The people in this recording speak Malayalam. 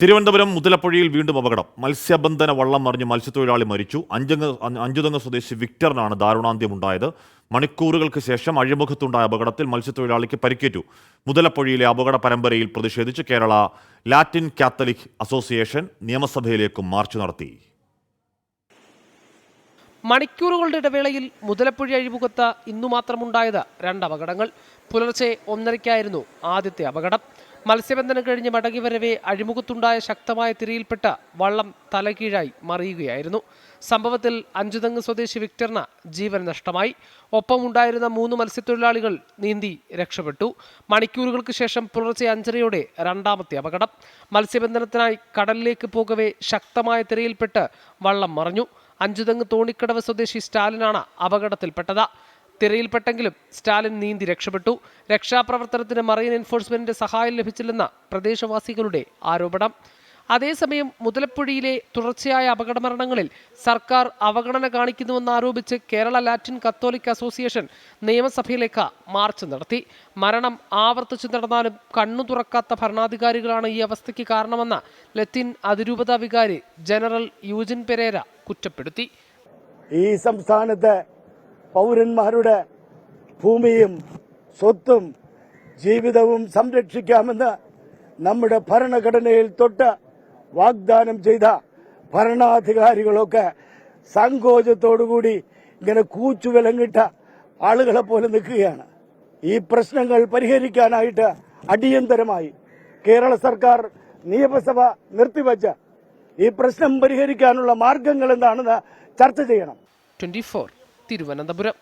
തിരുവനന്തപുരം മുതലപ്പുഴയിൽ വീണ്ടും അപകടം. മത്സ്യബന്ധന വള്ളം മറിഞ്ഞ് മത്സ്യത്തൊഴിലാളി മരിച്ചു. അഞ്ചുതെങ്ങ് സ്വദേശി വിക്ടറിനാണ് ദാരുണാന്ത്യമുണ്ടായത്. മണിക്കൂറുകൾക്ക് ശേഷം അഴിമുഖത്തുണ്ടായ അപകടത്തിൽ മത്സ്യത്തൊഴിലാളിക്ക് പരിക്കേറ്റു. മുതലപ്പുഴയിലെ അപകട പരമ്പരയിൽ പ്രതിഷേധിച്ച് കേരള ലാറ്റിൻ കാത്തലിക് അസോസിയേഷൻ നിയമസഭയിലേക്കും മാർച്ച് നടത്തി. മണിക്കൂറുകളുടെ ഇടവേളയിൽ മുതലപ്പുഴ അഴിമുഖത്ത് ഇന്നു മാത്രമുണ്ടായത് 2 അപകടങ്ങൾ. പുലർച്ചെ 1:30-ക്കായിരുന്നു ആദ്യത്തെ അപകടം. മത്സ്യബന്ധനം കഴിഞ്ഞ് മടങ്ങി വരവെ അഴിമുഖത്തുണ്ടായ ശക്തമായ തിരയിൽപ്പെട്ട് വള്ളം തലകീഴായി മറിയുകയായിരുന്നു. സംഭവത്തിൽ അഞ്ചുതെങ്ങ് സ്വദേശി വിക്ടറിന് ജീവൻ നഷ്ടമായി. ഒപ്പമുണ്ടായിരുന്ന 3 മത്സ്യത്തൊഴിലാളികൾ നീന്തി രക്ഷപ്പെട്ടു. മണിക്കൂറുകൾക്ക് ശേഷം പുലർച്ചെ 5:30-യോടെ രണ്ടാമത്തെ അപകടം. മത്സ്യബന്ധനത്തിനായി കടലിലേക്ക് പോകവെ ശക്തമായ തിരയിൽപ്പെട്ട് വള്ളം മറിഞ്ഞു. അഞ്ചുതെങ്ങ് തോണിക്കടവ് സ്വദേശി സ്റ്റാലിനാണ് അപകടത്തിൽപ്പെട്ടത്. തിരയിൽപ്പെട്ടെങ്കിലും സ്റ്റാലിൻ നീന്തി രക്ഷപ്പെട്ടു. രക്ഷാപ്രവർത്തനത്തിന് മറൈൻ എൻഫോഴ്സ്മെന്റിന്റെ സഹായം ലഭിച്ചില്ലെന്ന പ്രദേശവാസികളുടെ ആരോപണം. അതേസമയം മുതലപ്പുഴയിലെ തുടർച്ചയായ അപകടമരണങ്ങളിൽ സർക്കാർ അവഗണന കാണിക്കുന്നുവെന്നാരോപിച്ച് കേരള ലാറ്റിൻ കത്തോലിക് അസോസിയേഷൻ നിയമസഭയിലേക്ക് മാർച്ച് നടത്തി. മരണം ആവർത്തിച്ചു നടന്നാലും കണ്ണു തുറക്കാത്ത ഭരണാധികാരികളാണ് ഈ അവസ്ഥയ്ക്ക് കാരണമെന്ന് ലത്തീൻ അതിരൂപതാ വികാരി ജനറൽ യൂജിൻ പെരേര കുറ്റപ്പെടുത്തി. ഈ സംസ്ഥാനത്തെ പൗരന്മാരുടെ ഭൂമിയും സ്വത്തും ജീവിതവും സംരക്ഷിക്കാമെന്ന് നമ്മുടെ ഭരണഘടനയിൽ തൊട്ട് വാഗ്ദാനം ചെയ്ത ഭരണാധികാരികളൊക്കെ സങ്കോചത്തോടുകൂടി ഇങ്ങനെ കൂച്ചുവിലങ്ങിട്ട ആളുകളെ പോലെ നിൽക്കുകയാണ്. ഈ പ്രശ്നങ്ങൾ പരിഹരിക്കാനായിട്ട് അടിയന്തരമായി കേരള സർക്കാർ നിയമസഭ നിർത്തിവെച്ച് ഈ പ്രശ്നം പരിഹരിക്കാനുള്ള മാർഗങ്ങൾ എന്താണെന്ന് ചർച്ച ചെയ്യണം. 24 തിരുവനന്തപുരം.